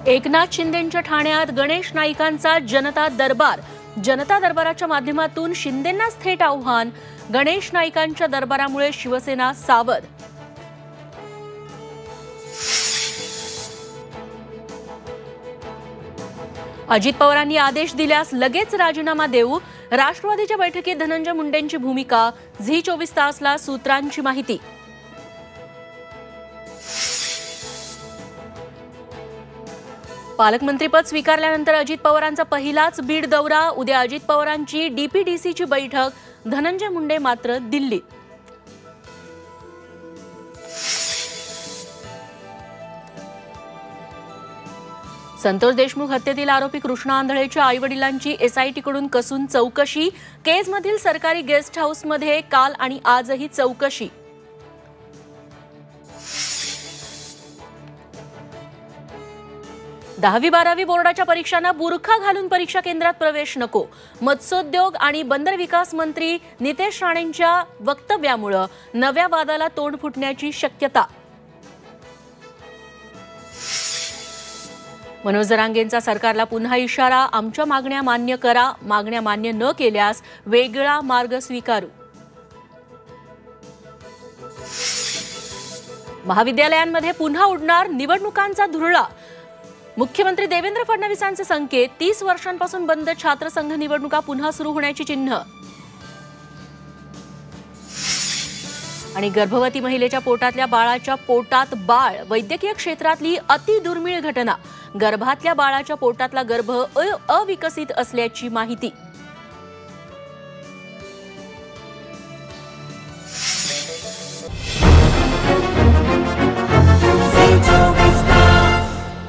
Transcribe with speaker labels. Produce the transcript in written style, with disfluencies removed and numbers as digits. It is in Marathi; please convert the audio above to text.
Speaker 1: एकनाथ शिंदेंच्या ठाण्यात गणेश नाईकांचा जनता दरबार। जनता दरबाराच्या माध्यमातून शिंदेंनाच थेट आव्हान। गणेश नाईकांच्या दरबारामुळे शिवसेना सावध। अजित पवारांनी आदेश दिल्यास लगेच राजीनामा देऊ। राष्ट्रवादीच्या बैठकीत धनंजय मुंडेंची भूमिका। झी 24 तासला सूत्रांची माहिती। पालकमंत्रीपद स्वीकारल्यानंतर अजित पवारांचा पहिलाच बीड दौरा। उद्या अजित पवारांची डीपीडीसीची बैठक। धनंजय मुंडे मात्र दिल्लीत। संतोष देशमुख हत्येतील आरोपी कृष्णा आंधळेच्या आईवडिलांची एसआयटीकडून कसून चौकशी। केजमधील सरकारी गेस्ट हाऊसमध्ये काल आणि आजही चौकशी। 10वी-12वी बोर्डाच्या परीक्षांना बुरखा घालून परीक्षा केंद्रात प्रवेश नको। मत्स्योद्योग आणि बंदर विकास मंत्री नितेश राणेंच्या वक्तव्यामुळे नव्या वादाला तोंड फुटण्याची शक्यता। मनोज जरांगेंचा सरकारला पुन्हा इशारा। आमच्या मागण्या मान्य करा। मागण्या मान्य न केल्यास वेगळा मार्ग स्वीकारू। महाविद्यालयांमध्ये पुन्हा उडणार निवडणुकांचा धुरळा। मुख्यमंत्री देवेंद्र फडणवीसांचे संकेत। 30 वर्षांपासून बंद छात्रसंघ निवडणुका पुन्हा सुरू होण्याची चिन्ह। आणि गर्भवती महिलेच्या पोटातल्या बाळाच्या पोटात बाळ। वैद्यकीय क्षेत्रातली अति दुर्मिळ घटना। गर्भातल्या बाळाच्या पोटातला गर्भ अविकसित असल्याची माहिती।